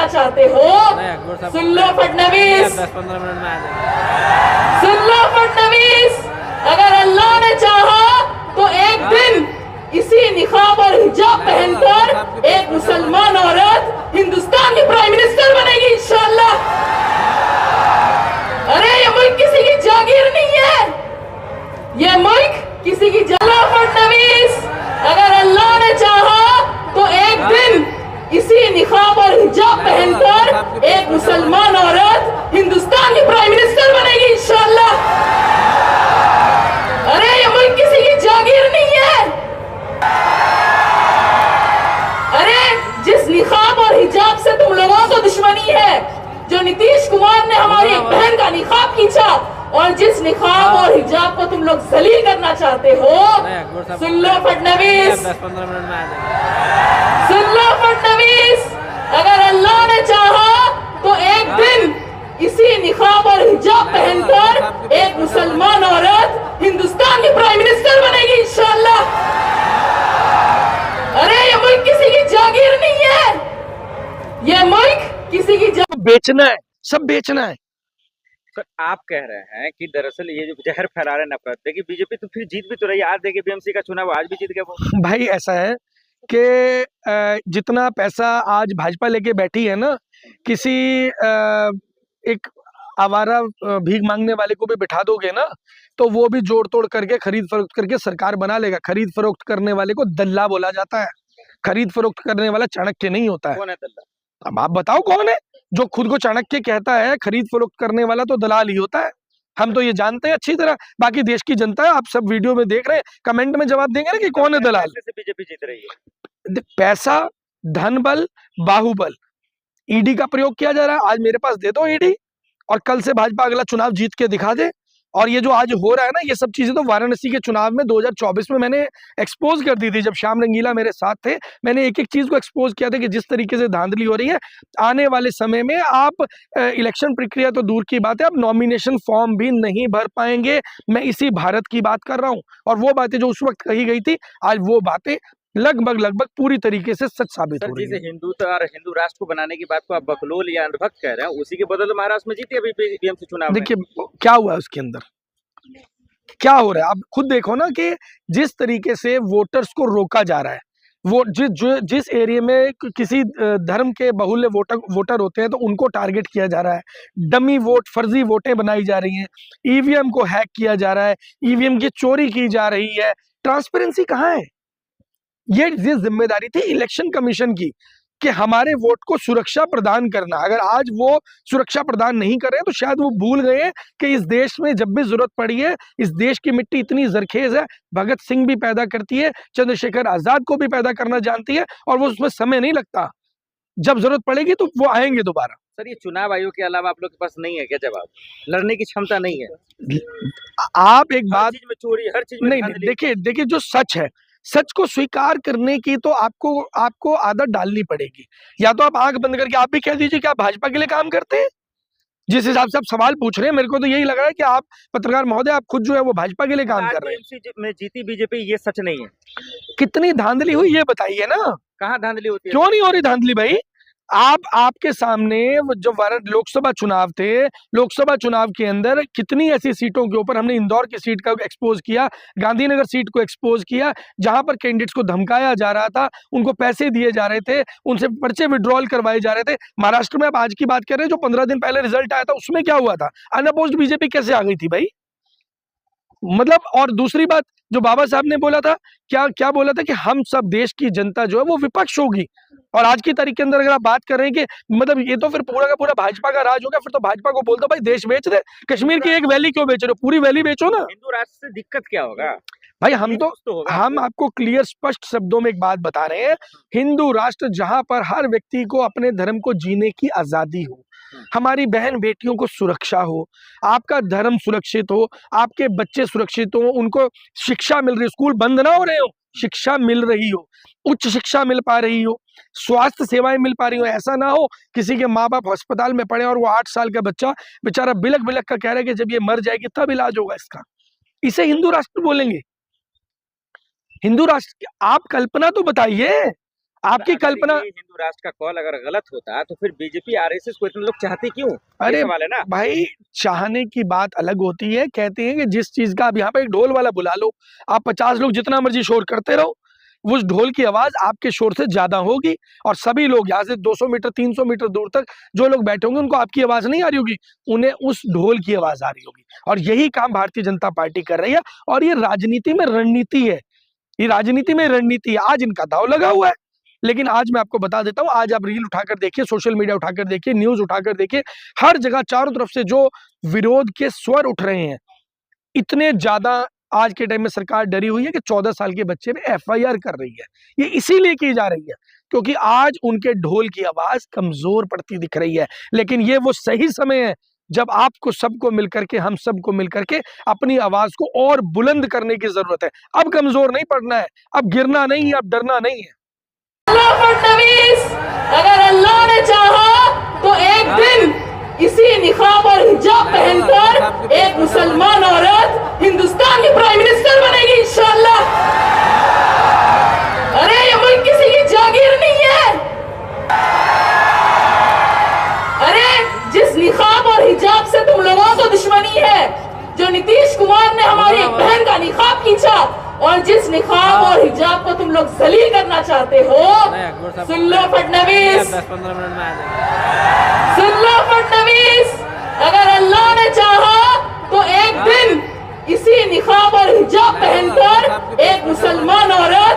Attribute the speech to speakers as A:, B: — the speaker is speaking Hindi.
A: चाहते हो? सुन लो फडणवीस,
B: 10-15 मिनट में आ जाएंगे।
A: सुन लो फडणवीस, अगर अल्लाह ने चाहा तो एक दिन इसी निकाब और हिजाब पहनकर एक मुसलमान औरत हिंदुस्तान की प्राइम मिनिस्टर बनेगी इंशाअल्लाह। अरे ये मुल्क किसी की जागीर नहीं है, ये मुल्क किसी की फडणवीस, अगर अल्लाह ने चाहा तो एक दिन इसी निकाब और हिजाब पहनकर एक मुसलमान औरत हिंदुस्तान की प्राइम मिनिस्टर बनेगी इंशाअल्लाह। अरे ये मुल्क किसी की जागीर नहीं है। अरे जिस निकाब और हिजाब से तुम लोगों को दुश्मनी है, जो नीतीश कुमार ने हमारी एक बहन का निकाब खींचा, और जिस निकाब और हिजाब को तुम लोग जलील करना चाहते हो, सुन लो फडणवीस,
B: 10-15 मिनट में आ जाएंगे।
A: सुन लो फडणवीस, अगर अल्लाह ने चाहा तो एक दिन इसी निकाब और हिजाब पहनकर एक मुसलमान औरत हिंदुस्तान की प्राइम मिनिस्टर बनेगी इंशाअल्लाह। अरे ये मुल्क किसी की जागीर नहीं है, ये मुल्क किसी की
C: बेचना है, सब बेचना है।
B: सर आप कह रहे हैं कि दरअसल ये जो जहर फैला रहे हैं नफरत, देखिए बीजेपी तो फिर जीत भी तो रही है। आज देखिए बीएमसी का चुनाव, आज भी जीत गया वो।
C: भाई ऐसा है कि जितना पैसा आज भाजपा लेके बैठी है ना, किसी एक आवारा भीख मांगने वाले को भी बिठा दोगे ना, तो वो भी जोड़ तोड़ करके खरीद फरोख्त करके सरकार बना लेगा। खरीद फरोख्त करने वाले को दल्ला बोला जाता है, खरीद फरोख्त करने वाला चाणक्य नहीं होता है।
B: कौन है दल्ला?
C: अब आप बताओ कौन है जो खुद को चाणक्य कहता है? खरीद फरोख्त करने वाला तो दलाल ही होता है। हम तो ये जानते हैं अच्छी तरह, बाकी देश की जनता है, आप सब वीडियो में देख रहे हैं, कमेंट में जवाब देंगे ना कि कौन है दलाल।
B: से बीजेपी जीत रही है।
C: पैसा, धन बल, बाहुबल, ईडी का प्रयोग किया जा रहा है। आज मेरे पास दे दो ईडी, और कल से भाजपा अगला चुनाव जीत के दिखा दे। और ये जो आज हो रहा है ना, ये सब चीजें तो वाराणसी के चुनाव में 2024 में मैंने एक्सपोज कर दी थी। जब श्याम रंगीला मेरे साथ थे, मैंने एक एक चीज को एक्सपोज किया था कि जिस तरीके से धांधली हो रही है। आने वाले समय में आप इलेक्शन प्रक्रिया तो दूर की बात है, आप नॉमिनेशन फॉर्म भी नहीं भर पाएंगे। मैं इसी भारत की बात कर रहा हूं, और वो बातें जो उस वक्त कही गई थी, आज वो बातें लगभग पूरी तरीके से सच साबित हो रही है।
B: जैसे हिंदू राष्ट्र को बनाने की बात को आप बकलोल या अंधभक्त कह रहे हैं, उसी के बदले महाराष्ट्र में जीती अभी बीएमसी चुनाव।
C: देखिए क्या हुआ है उसके अंदर, क्या हो रहा है, आप खुद देखो ना कि जिस तरीके से वोटर्स को रोका जा रहा है। वो जिस एरिया में किसी धर्म के बहुल्य वोटर होते हैं, तो उनको टारगेट किया जा रहा है। डमी वोट, फर्जी वोटें बनाई जा रही हैं, ईवीएम को हैक किया जा रहा है, ईवीएम की चोरी की जा रही है। ट्रांसपेरेंसी कहाँ है? ये जिम्मेदारी थी इलेक्शन कमीशन की कि हमारे वोट को सुरक्षा प्रदान करना। अगर आज वो सुरक्षा प्रदान नहीं कर रहे हैं, तो शायद वो भूल गए हैं कि इस देश में जब भी जरूरत पड़ी है, इस देश की मिट्टी इतनी जरखेज है, भगत सिंह भी पैदा करती है, चंद्रशेखर आजाद को भी पैदा करना जानती है, और वो उसमें समय नहीं लगता। जब जरूरत पड़ेगी तो वो आएंगे दोबारा।
B: सर ये चुनाव आयोग के अलावा आप लोग के पास नहीं है क्या जवाब? लड़ने की क्षमता नहीं है?
C: आप एक बात,
B: हर चीज में चोरी, हर चीज में
C: नहीं, देखिए जो सच है, सच को स्वीकार करने की तो आपको आदत डालनी पड़ेगी। या तो आप आंख बंद करके आप भी कह दीजिए कि आप भाजपा के लिए काम करते हैं। जिस हिसाब से आप सवाल पूछ रहे हैं, मेरे को तो यही लग रहा है कि आप पत्रकार महोदय, आप खुद जो है वो भाजपा के लिए काम कर रहे हैं।
B: में जीती बीजेपी, ये सच नहीं है।
C: कितनी धांधली हुई ये बताइए ना।
B: कहाँ धांधली होती है?
C: क्यों नहीं हो रही धांधली भाई? आपके सामने जो लोकसभा चुनाव थे, लोकसभा चुनाव के अंदर कितनी ऐसी सीटों के ऊपर हमने इंदौर की सीट का एक्सपोज किया, गांधीनगर सीट को एक्सपोज किया, जहां पर कैंडिडेट्स को धमकाया जा रहा था, उनको पैसे दिए जा रहे थे, उनसे पर्चे विड्रॉल करवाए जा रहे थे। महाराष्ट्र में आप आज की बात कर रहे हैं, जो 15 दिन पहले रिजल्ट आया था, उसमें क्या हुआ था? अनअपोज्ड बीजेपी कैसे आ गई थी भाई? मतलब, और दूसरी बात जो बाबा साहब ने बोला था, क्या बोला था कि हम सब देश की जनता जो है वो विपक्ष होगी। और आज की तारीख के अंदर अगर आप बात कर रहे हैं कि मतलब ये तो फिर पूरा का पूरा भाजपा का राज हो गया, फिर तो भाजपा को बोल दो भाई देश बेच दे। कश्मीर की एक वैली क्यों बेच रहे हो? पूरी वैली बेचो ना।
B: हिंदू राष्ट्र से दिक्कत क्या होगा
C: भाई? हम आपको क्लियर स्पष्ट शब्दों में एक बात बता रहे हैं, हिंदू राष्ट्र जहां पर हर व्यक्ति को अपने धर्म को जीने की आजादी हो, हमारी बहन बेटियों को सुरक्षा हो, आपका धर्म सुरक्षित हो, आपके बच्चे सुरक्षित हो, उनको शिक्षा मिल रही हो, स्कूल बंद ना हो रहे हो, शिक्षा मिल रही हो, उच्च शिक्षा मिल पा रही हो, स्वास्थ्य सेवाएं मिल पा रही हो। ऐसा ना हो किसी के माँ बाप अस्पताल में पड़े और वो 8 साल का बच्चा बेचारा बिलक बिलक का कह रहा है कि जब ये मर जाएगी तब इलाज होगा इसका। इसे हिंदू राष्ट्र बोलेंगे? हिंदू राष्ट्र आप कल्पना तो बताइए। आपकी
B: अगर
C: कल्पना,
B: ये हिंदू राष्ट्र का कॉल अगर गलत होता तो फिर बीजेपी आरएसएस को इतने लोग चाहते क्यों? ये
C: अरे
B: सवाल है ना।
C: भाई चाहने की बात अलग होती है। कहते हैं कि जिस चीज का, आप यहाँ पे एक ढोल वाला बुला लो, आप 50 लोग जितना मर्जी शोर करते रहो, उस ढोल की आवाज आपके शोर से ज्यादा होगी, और सभी लोग यहाँ से 200 मीटर 300 मीटर दूर तक जो लोग बैठे होंगे उनको आपकी आवाज नहीं आ रही होगी, उन्हें उस ढोल की आवाज आ रही होगी। और यही काम भारतीय जनता पार्टी कर रही है, और ये राजनीति में रणनीति है, ये राजनीति में रणनीति है। आज इनका दांव लगा हुआ है, लेकिन आज मैं आपको बता देता हूं, आज आप रील उठाकर देखिए, सोशल मीडिया उठाकर देखिए, न्यूज उठाकर देखिए, हर जगह चारों तरफ से जो विरोध के स्वर उठ रहे हैं, इतने ज्यादा आज के टाइम में सरकार डरी हुई है कि 14 साल के बच्चे पे एफआईआर कर रही है। ये इसीलिए की जा रही है क्योंकि आज उनके ढोल की आवाज कमजोर पड़ती दिख रही है। लेकिन ये वो सही समय है जब आपको सबको मिलकर के, हम सबको मिलकर के अपनी आवाज को और बुलंद करने की जरूरत है। अब कमजोर नहीं पड़ना है, अब गिरना नहीं है, अब डरना नहीं है।
A: फडणवीस, अगर अल्लाह ने चाहा तो एक दिन इसी निकाब और हिजाब पहनकर एक मुसलमान औरत हिंदुस्तान की प्राइम मिनिस्टर बनेगी इंशाअल्लाह। अरे ये मुल्क किसी की जागीर नहीं है। अरे जिस निकाब और हिजाब से तुम लोगों को दुश्मनी है, जो नीतीश कुमार ने हमारी एक बहन का निकाब खींचा, और जिस निकाब और हिजाब को तुम लोग जलील करना चाहते हो, सुन लो फडणवीस, सुन लो फडणवीस, अगर अल्लाह ने चाहा तो एक दिन इसी निकाब और हिजाब पहनकर एक मुसलमान औरत